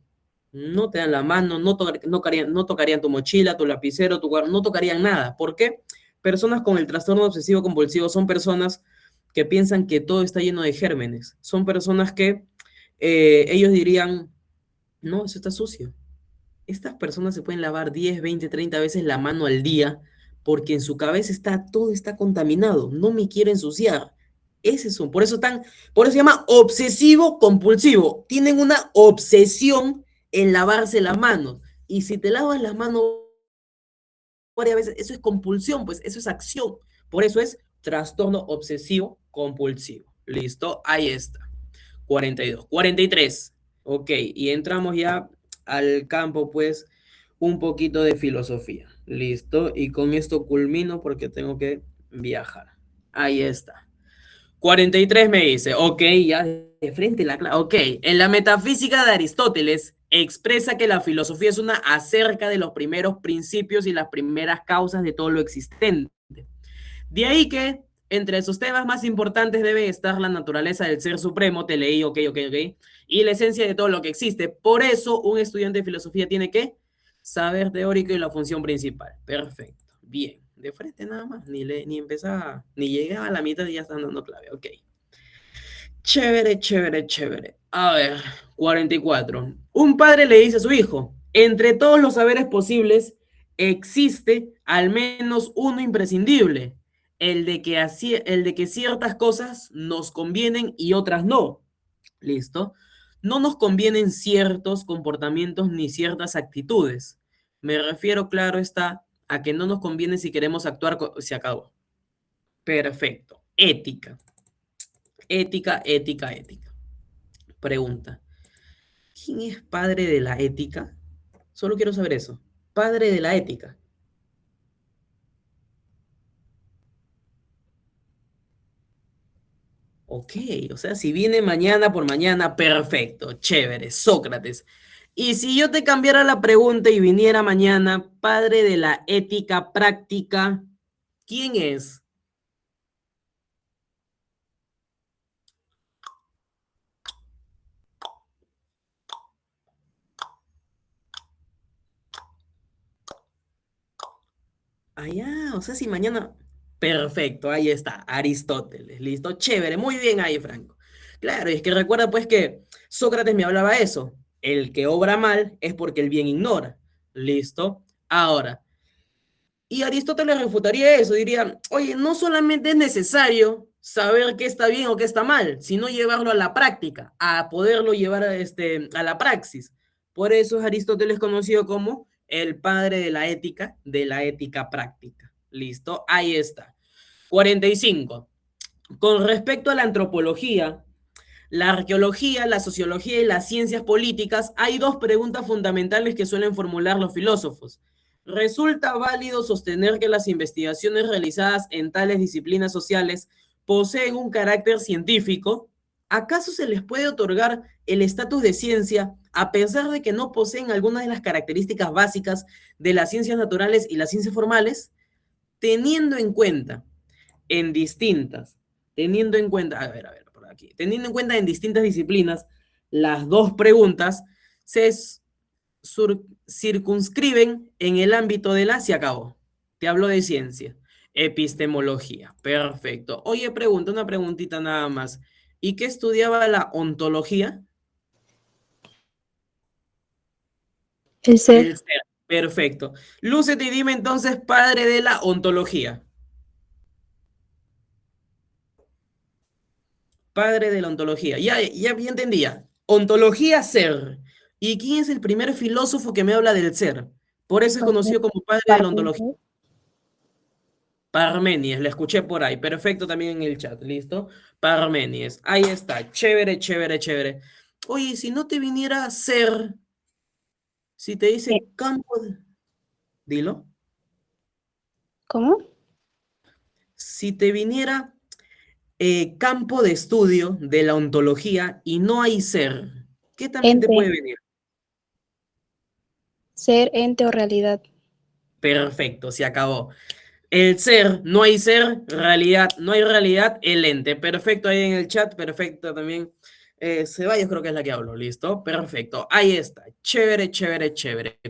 No te dan la mano, no tocarían tu mochila, tu lapicero, tu cuaderno, no tocarían nada. ¿Por qué? Personas con el trastorno obsesivo compulsivo son personas que piensan que todo está lleno de gérmenes. Son personas que ellos dirían, no, eso está sucio. Estas personas se pueden lavar 10, 20, 30 veces la mano al día porque en su cabeza todo está contaminado. No me quiero ensuciar. Ese es por eso se llama obsesivo compulsivo. Tienen una obsesión en lavarse las manos. Y si te lavas las manos varias veces, eso es compulsión, pues eso es acción. Por eso es trastorno obsesivo compulsivo. ¿Listo? Ahí está. 42. 43. Ok, y entramos ya al campo, pues, un poquito de filosofía. ¿Listo? Y con esto culmino porque tengo que viajar. Ahí está. 43 me dice, ok, ya de frente la clase. Ok, en la metafísica de Aristóteles expresa que la filosofía es una acerca de los primeros principios y las primeras causas de todo lo existente. De ahí que entre sus temas más importantes debe estar la naturaleza del ser supremo, te leí, ok, y la esencia de todo lo que existe. Por eso un estudiante de filosofía tiene que saber teórico y la función principal. Perfecto, bien. De frente nada más, ni empezaba, ni llegaba a la mitad y ya están dando clave, ok. Chévere, chévere, chévere. A ver, 44. Un padre le dice a su hijo, entre todos los saberes posibles, existe al menos uno imprescindible, el de que ciertas cosas nos convienen y otras no. ¿Listo? No nos convienen ciertos comportamientos ni ciertas actitudes. Me refiero, claro está, a que no nos conviene si queremos actuar, se acabó. Perfecto. Ética. Ética, ética, ética. Pregunta. ¿Quién es padre de la ética? Solo quiero saber eso. Padre de la ética. Ok, o sea, si viene mañana por mañana, perfecto, chévere, Sócrates. Y si yo te cambiara la pregunta y viniera mañana, padre de la ética práctica, ¿quién es? Allá, o sea, si mañana. Perfecto, ahí está, Aristóteles, listo, chévere, muy bien ahí, Franco. Claro, y es que recuerda pues que Sócrates me hablaba eso, el que obra mal es porque el bien ignora, listo. Ahora, y Aristóteles refutaría eso, diría, oye, no solamente es necesario saber qué está bien o qué está mal, sino llevarlo a la práctica, a poderlo llevar a la praxis. Por eso es Aristóteles conocido como el padre de la ética práctica. ¿Listo? Ahí está. 45. Con respecto a la antropología, la arqueología, la sociología y las ciencias políticas, hay dos preguntas fundamentales que suelen formular los filósofos. ¿Resulta válido sostener que las investigaciones realizadas en tales disciplinas sociales poseen un carácter científico? ¿Acaso se les puede otorgar el estatus de ciencia a pesar de que no poseen algunas de las características básicas de las ciencias naturales y las ciencias formales? Teniendo en cuenta en distintas, teniendo en cuenta, a ver, por aquí, teniendo en cuenta en distintas disciplinas, las dos preguntas se circunscriben en el ámbito de la, se acabó. Te hablo de ciencia, epistemología, perfecto. Oye, pregunta, una preguntita nada más. ¿Y qué estudiaba la ontología? El El ser. ser, perfecto. Lúcete y dime entonces, padre de la ontología. Padre de la ontología. Ya entendía. Ontología, ser. ¿Y quién es el primer filósofo que me habla del ser? Por eso es conocido como padre de la ontología. Parmenides. Parmenides, le escuché por ahí. Perfecto también en el chat, ¿listo? Parmenides. Ahí está. Chévere, chévere, chévere. Oye, si no te viniera ser, si te dice campo de... Dilo. ¿Cómo? Si te viniera campo de estudio de la ontología y no hay ser, ¿qué también te Ente. puede venir? Ser, ente o realidad. Perfecto, se acabó. El ser, no hay ser, realidad, no hay realidad, el ente. Perfecto, ahí en el chat, perfecto también. Ceballos creo que es la que hablo, ¿listo? Perfecto, ahí está. Chévere, chévere, chévere.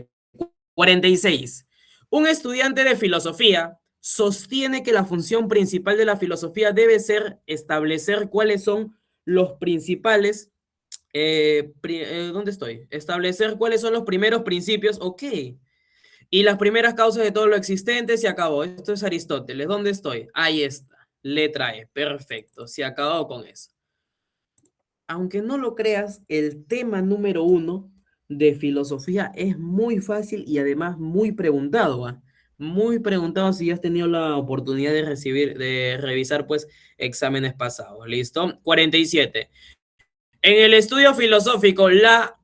46. Un estudiante de filosofía sostiene que la función principal de la filosofía debe ser establecer cuáles son los principales, ¿dónde estoy? Establecer cuáles son los primeros principios, ok. Y las primeras causas de todo lo existente se acabó. Esto es Aristóteles. ¿Dónde estoy? Ahí está. Letra E. Perfecto. Se acabó con eso. Aunque no lo creas, el tema número uno de filosofía es muy fácil y además muy preguntado. ¿Ah? Muy preguntado si ya has tenido la oportunidad de recibir, de revisar pues exámenes pasados. ¿Listo? 47. En el estudio filosófico, la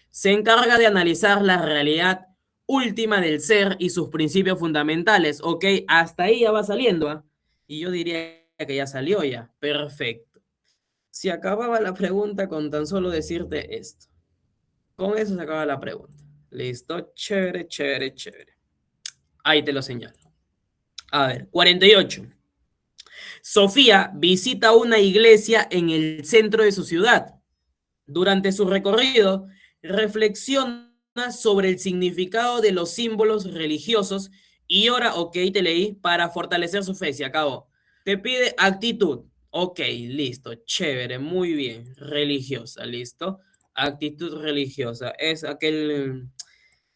se encarga de analizar la realidad última del ser y sus principios fundamentales. Ok, hasta ahí ya va saliendo. ¿Ah? Y yo diría que ya salió ya. Perfecto. Se acababa la pregunta con tan solo decirte esto. Con eso se acaba la pregunta. Listo, chévere, chévere, chévere. Ahí te lo señalo. A ver, 48. Sofía visita una iglesia en el centro de su ciudad. Durante su recorrido, reflexiona sobre el significado de los símbolos religiosos y ora, ok, te leí, para fortalecer su fe, se acabó. Te pide actitud, ok, listo, chévere, muy bien, religiosa, listo. Actitud religiosa, es aquel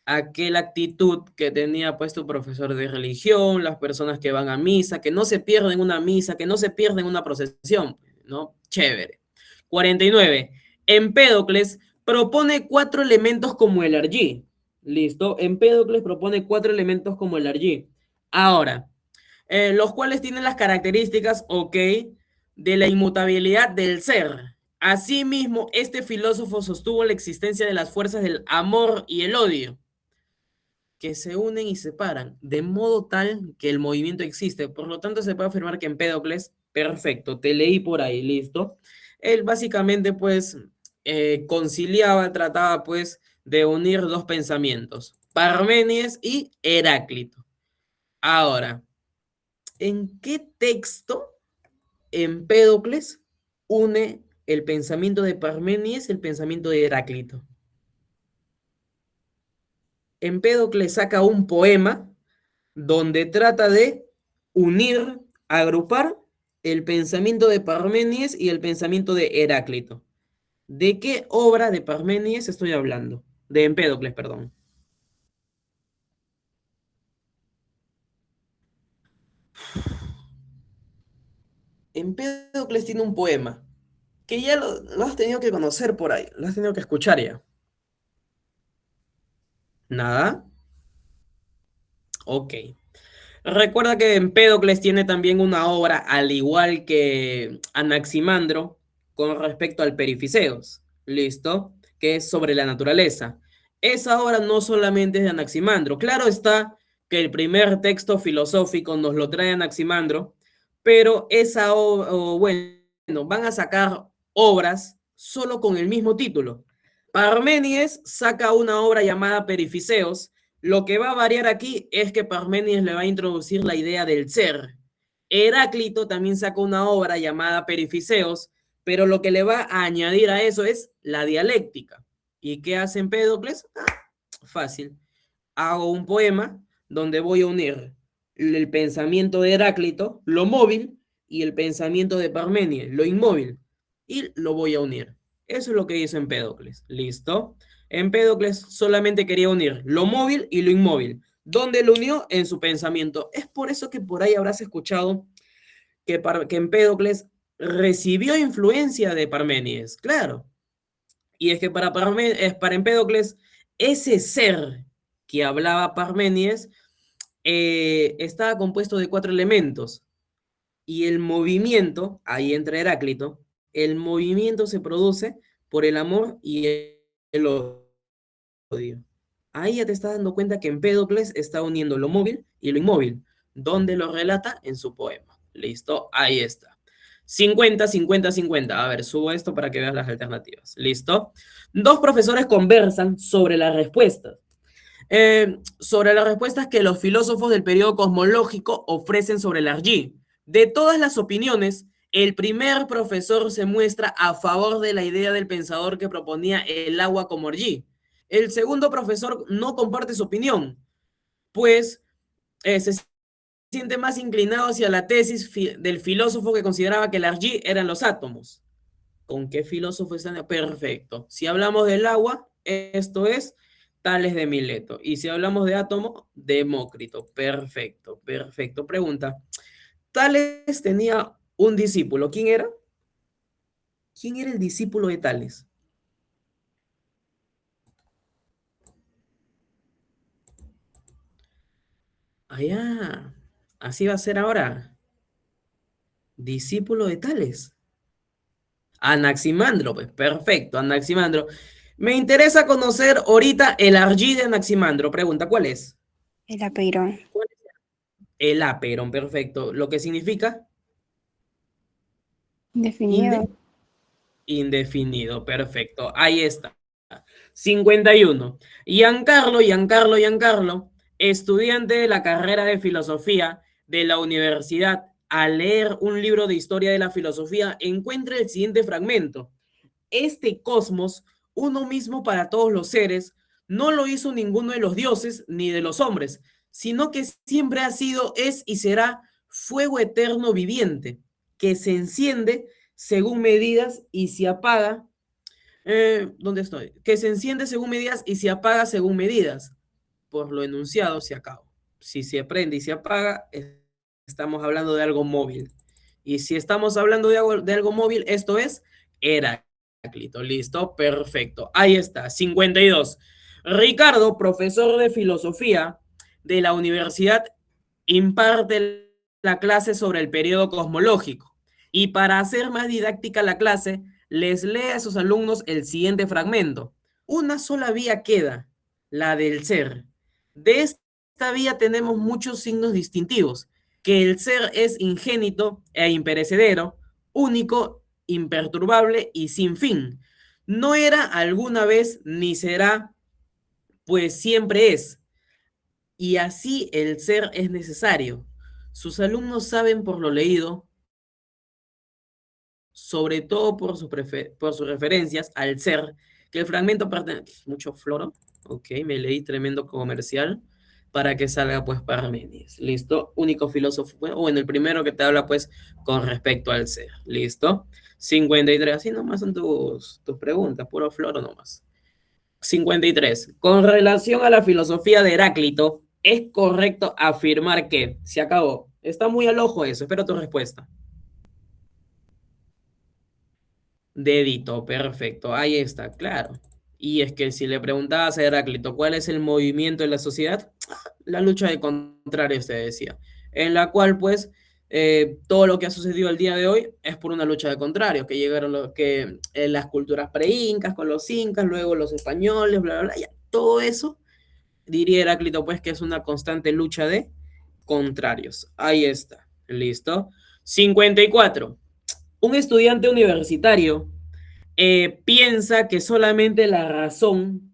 actitud que tenía pues tu profesor de religión, las personas que van a misa, que no se pierden una misa, que no se pierden una procesión, ¿no? Chévere. 49. Empédocles propone cuatro elementos como el argí. ¿Listo? Empédocles propone cuatro elementos como el argí. Ahora, los cuales tienen las características, ok, de la inmutabilidad del ser. Asimismo, este filósofo sostuvo la existencia de las fuerzas del amor y el odio que se unen y separan, de modo tal que el movimiento existe. Por lo tanto, se puede afirmar que Empédocles, perfecto, te leí por ahí, listo. Él básicamente, pues, conciliaba, trataba, pues, de unir dos pensamientos, Parménides y Heráclito. Ahora, ¿en qué texto Empédocles une el pensamiento de Parménides y el pensamiento de Heráclito? Empédocles saca un poema donde trata de unir, agrupar el pensamiento de Parménides y el pensamiento de Heráclito. ¿De qué obra de Parménides estoy hablando? De Empédocles, perdón. Empédocles tiene un poema que ya lo has tenido que conocer por ahí, lo has tenido que escuchar ya. ¿Nada? Ok. Recuerda que Empédocles tiene también una obra, al igual que Anaximandro, con respecto al Perificeos, ¿listo? Que es sobre la naturaleza. Esa obra no solamente es de Anaximandro, claro está que el primer texto filosófico nos lo trae Anaximandro, pero bueno, van a sacar obras solo con el mismo título. Parménides saca una obra llamada Perificeos. Lo que va a variar aquí es que Parménides le va a introducir la idea del ser. Heráclito también sacó una obra llamada Perificeos, pero lo que le va a añadir a eso es la dialéctica. ¿Y qué hace Empédocles? Fácil. Hago un poema donde voy a unir el pensamiento de Heráclito, lo móvil, y el pensamiento de Parménides, lo inmóvil, y lo voy a unir. Eso es lo que hizo Empédocles. ¿Listo? Empédocles solamente quería unir lo móvil y lo inmóvil. ¿Dónde lo unió? En su pensamiento. Es por eso que por ahí habrás escuchado que Empédocles recibió influencia de Parménides. Claro. Y es que para Empédocles, ese ser que hablaba Parménides estaba compuesto de 4 elementos. Y el movimiento, ahí entra Heráclito, el movimiento se produce por el amor y el odio. Ahí ya te estás dando cuenta que Empédocles está uniendo lo móvil y lo inmóvil, donde lo relata en su poema. ¿Listo? Ahí está. 50, 50, 50. A ver, subo esto para que veas las alternativas. ¿Listo? Dos profesores conversan sobre las respuestas. Sobre las respuestas que los filósofos del periodo cosmológico ofrecen sobre el Argy. De todas las opiniones, el primer profesor se muestra a favor de la idea del pensador que proponía el agua como Argy. El segundo profesor no comparte su opinión, pues se siente más inclinado hacia la tesis del filósofo que consideraba que el Argy eran los átomos. ¿Con qué filósofo están? Perfecto. Si hablamos del agua, esto es Tales de Mileto. Y si hablamos de átomo, Demócrito. Perfecto, perfecto. Pregunta. Tales tenía un discípulo. ¿Quién era? ¿Quién era el discípulo de Tales? Allá. Así va a ser ahora. Discípulo de Tales. Anaximandro, pues perfecto, Anaximandro. Me interesa conocer ahorita el Argy de Anaximandro. Pregunta, ¿cuál es? El apeirón. ¿Cuál es? El aperón, perfecto. ¿Lo que significa? Indefinido. Indefinido, perfecto. Ahí está. 51. Giancarlo, estudiante de la carrera de filosofía de la universidad, al leer un libro de historia de la filosofía, encuentra el siguiente fragmento. Este cosmos, uno mismo para todos los seres, no lo hizo ninguno de los dioses ni de los hombres, sino que siempre ha sido, es y será fuego eterno viviente, que se enciende según medidas y se apaga. ¿Dónde estoy? Que se enciende según medidas y se apaga según medidas. Por lo enunciado se acabó. Si se prende y se apaga, estamos hablando de algo móvil. Y si estamos hablando de algo móvil, esto es Heráclito. ¿Listo? Perfecto. Ahí está. 52. Ricardo, profesor de filosofía de la universidad, imparte la clase sobre el periodo cosmológico. Y para hacer más didáctica la clase, les lee a sus alumnos el siguiente fragmento. Una sola vía queda, la del ser. De esta vía tenemos muchos signos distintivos, que el ser es ingénito e imperecedero, único, imperturbable y sin fin. No era alguna vez ni será, pues siempre es. Y así el ser es necesario. Sus alumnos saben por lo leído, sobre todo por sus referencias al ser, que el fragmento pertenece, mucho floro, ok, me leí tremendo comercial, para que salga pues Parménides, ¿listo? Único filósofo, bueno, el primero que te habla pues con respecto al ser, ¿listo? 53, así nomás son tus preguntas, puro floro nomás. 53, con relación a la filosofía de Heráclito, ¿es correcto afirmar que se acabó? Está muy al ojo eso, espero tu respuesta. Dedito, perfecto. Ahí está, claro. Y es que si le preguntabas a Heráclito cuál es el movimiento de la sociedad, la lucha de contrarios te decía, en la cual pues todo lo que ha sucedido el día de hoy es por una lucha de contrarios, que llegaron las culturas pre-incas con los incas, luego los españoles, bla, bla, bla, ya, todo eso, diría Heráclito pues que es una constante lucha de contrarios. Ahí está, listo. 54. Un estudiante universitario piensa que solamente la razón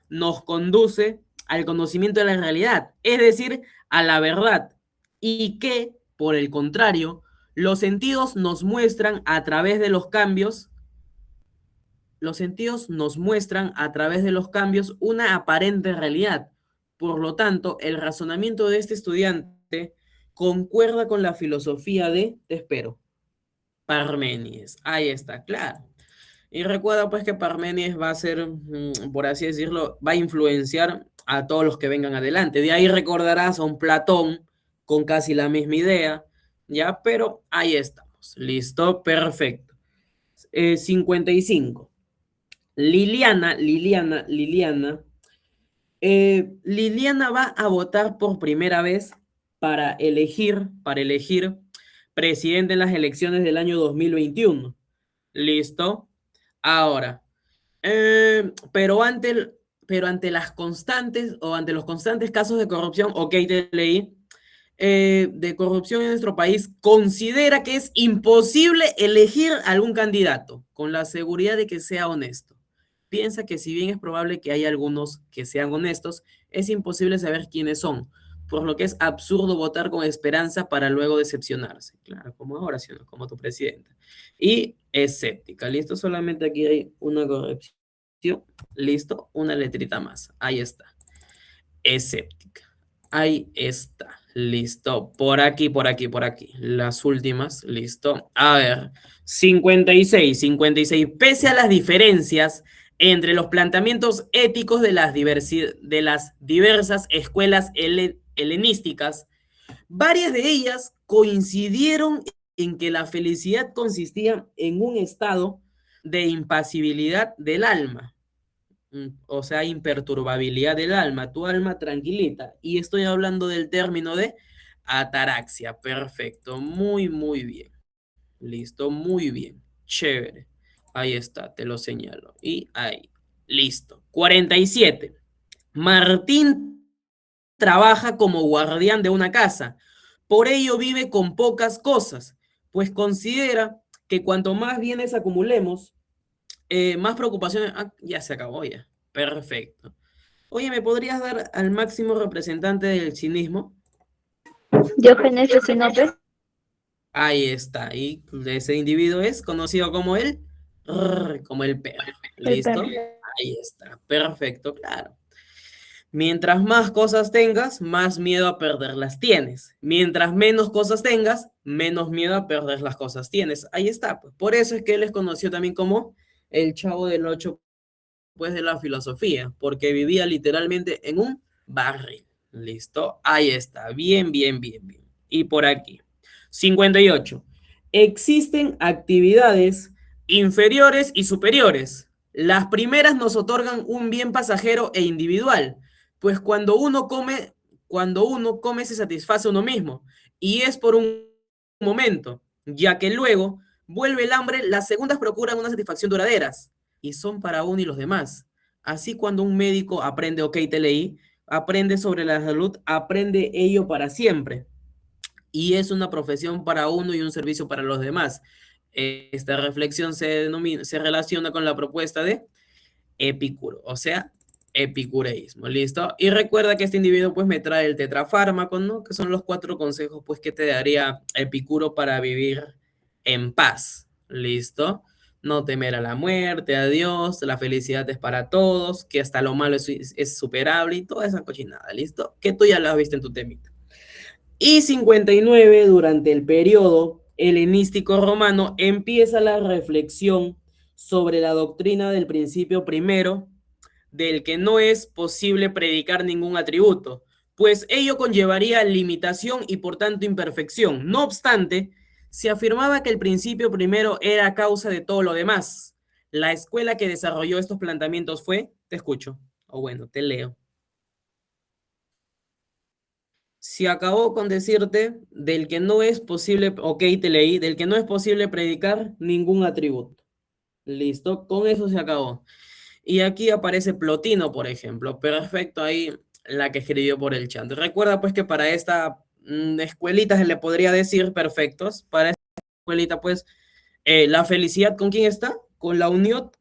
nos conduce al conocimiento de la realidad, es decir, a la verdad, y que, por el contrario, los sentidos nos muestran a través de los cambios, los sentidos nos muestran a través de los cambios una aparente realidad. Por lo tanto, el razonamiento de este estudiante concuerda con la filosofía de, te espero, Parménides. Ahí está, claro. Y recuerda pues que Parménides va a ser, por así decirlo, va a influenciar a todos los que vengan adelante. De ahí recordarás a un Platón con casi la misma idea, ¿ya? Pero ahí estamos. ¿Listo? Perfecto. 55. Liliana va a votar por primera vez para elegir presidente en las elecciones del año 2021. ¿Listo? Ahora, pero ante las constantes o ante los constantes casos de corrupción, ok, te leí, de corrupción en nuestro país, considera que es imposible elegir algún candidato con la seguridad de que sea honesto. Piensa que si bien es probable que haya algunos que sean honestos, es imposible saber quiénes son, por lo que es absurdo votar con esperanza para luego decepcionarse. Claro, como ahora, sino como tu presidenta. Y escéptica. Listo, solamente aquí hay una corrección. Listo, una letrita más. Ahí está. Escéptica. Ahí está. Listo. Por aquí, por aquí, por aquí. Las últimas. Listo. A ver. 56. Pese a las diferencias entre los planteamientos éticos de las diversas escuelas helenísticas, varias de ellas coincidieron en que la felicidad consistía en un estado de impasibilidad del alma, o sea, imperturbabilidad del alma, tu alma tranquilita. Y estoy hablando del término de ataraxia. Perfecto, muy, muy bien. Listo, muy bien. Chévere. Ahí está, te lo señalo. Y ahí, listo. 47. Martín trabaja como guardián de una casa. Por ello vive con pocas cosas, pues considera que cuanto más bienes acumulemos, más preocupaciones. Ah, ya se acabó ya. Perfecto. Oye, ¿me podrías dar al máximo representante del cinismo? Diógenes de Sinope. Ahí está. Y ese individuo es conocido como el perro. El ¿Listo? perro. Ahí está. Perfecto, claro. Mientras más cosas tengas, más miedo a perderlas tienes. Mientras menos cosas tengas, menos miedo a perder las cosas tienes. Ahí está, pues. Por eso es que él es conocido también como el Chavo del Ocho, pues, de la filosofía, porque vivía literalmente en un barril. ¿Listo? Ahí está. Bien, bien, bien, bien. Y por aquí. 58. Existen actividades inferiores y superiores. Las primeras nos otorgan un bien pasajero e individual, pues cuando uno come se satisface a uno mismo, y es por un momento, ya que luego vuelve el hambre, las segundas procuran una satisfacción duraderas, y son para uno y los demás. Así cuando un médico aprende, ok, te leí, aprende sobre la salud, aprende ello para siempre. Y es una profesión para uno y un servicio para los demás. Esta reflexión se relaciona con la propuesta de Epicuro, o sea, epicureísmo, ¿listo? Y recuerda que este individuo pues me trae el tetrafármaco, ¿no? Que son los 4 consejos pues que te daría Epicuro para vivir en paz, ¿listo? No temer a la muerte, a Dios, la felicidad es para todos, que hasta lo malo es superable y toda esa cochinada, ¿listo? Que tú ya lo has visto en tu temita. Y 59, durante el periodo helenístico romano, empieza la reflexión sobre la doctrina del principio primero, del que no es posible predicar ningún atributo, pues ello conllevaría limitación y por tanto imperfección. No obstante, Se afirmaba que el principio primero era causa de todo lo demás. La escuela que desarrolló estos planteamientos fue, te escucho, o bueno, te leo. Se acabó con decirte del que no es posible, ok, te leí, del que no es posible predicar ningún atributo. Listo, con eso se acabó. Y aquí aparece Plotino, por ejemplo. Perfecto, ahí la que escribió por el chat. Recuerda pues que para esta escuelita se le podría decir perfectos. Para esta escuelita pues la felicidad ¿con quién está? Con la unión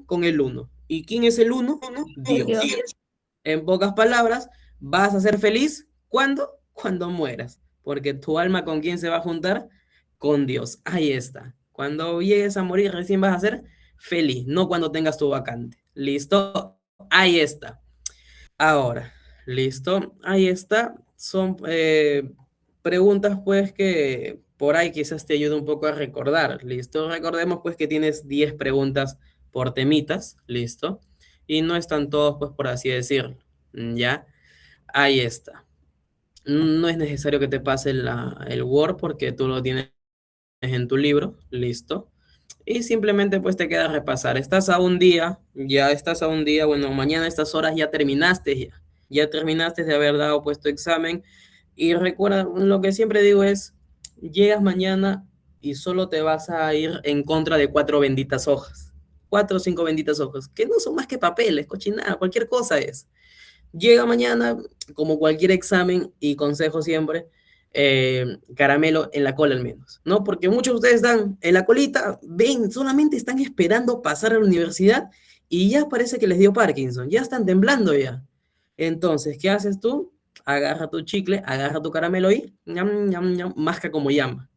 con el uno. ¿Y quién es el uno? Dios. Dios. En pocas palabras, vas a ser feliz ¿cuándo? Cuando mueras. Porque tu alma ¿con quién se va a juntar? Con Dios. Ahí está. Cuando llegues a morir recién vas a ser feliz, no cuando tengas tu vacante. ¿Listo? Ahí está. Ahora, listo. Ahí está. Son preguntas pues que por ahí quizás te ayude un poco a recordar. ¿Listo? Recordemos pues que tienes 10 preguntas por temitas. ¿Listo? Y no están todos pues por así decirlo. ¿Ya? Ahí está. No es necesario que te pase el Word porque tú lo tienes en tu libro. ¿Listo? Y simplemente pues te queda repasar. Estás a un día, ya estás a un día, bueno, mañana a estas horas ya terminaste, ya terminaste de haber dado pues tu examen. Y recuerda, lo que siempre digo es, llegas mañana y solo te vas a ir en contra de 4 benditas hojas. 4 o 5 benditas hojas, que no son más que papeles, cochinada, cualquier cosa es. Llega mañana, como cualquier examen y consejo siempre, caramelo en la cola al menos, ¿no? Porque muchos de ustedes están en la colita, ven, solamente están esperando pasar a la universidad y ya parece que les dio Parkinson, ya están temblando ya. Entonces, ¿qué haces tú? Agarra tu chicle, agarra tu caramelo y ñam, ñam, ñam, masca como llama.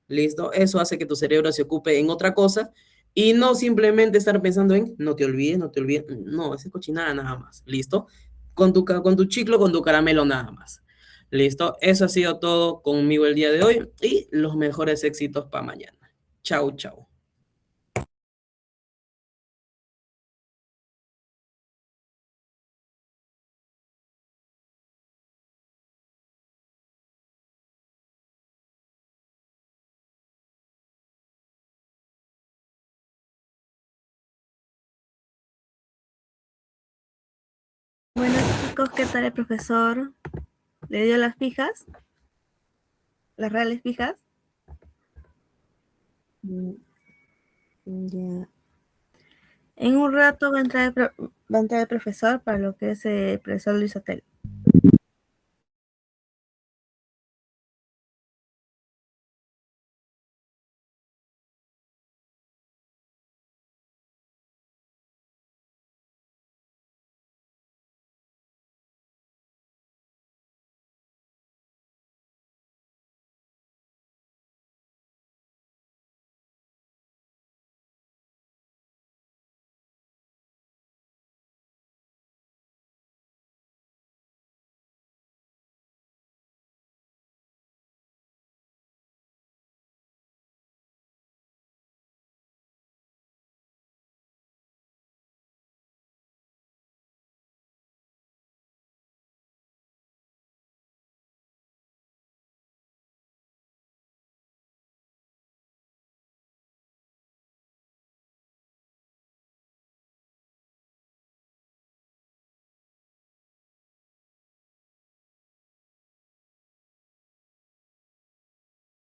¿Listo? Eso hace que tu cerebro se ocupe en otra cosa y no simplemente estar pensando en no te olvides, no te olvides. No, esa es cochinada nada más. ¿Listo? Con tu chiclo, con tu caramelo nada más. ¿Listo? Eso ha sido todo conmigo el día de hoy y los mejores éxitos para mañana. Chau, chau. Bueno, chicos, ¿qué tal el profesor? ¿Le dio las fijas? ¿Las reales fijas? Ya. En un rato va a entrar el profesor para lo que es el profesor Luis Hotel.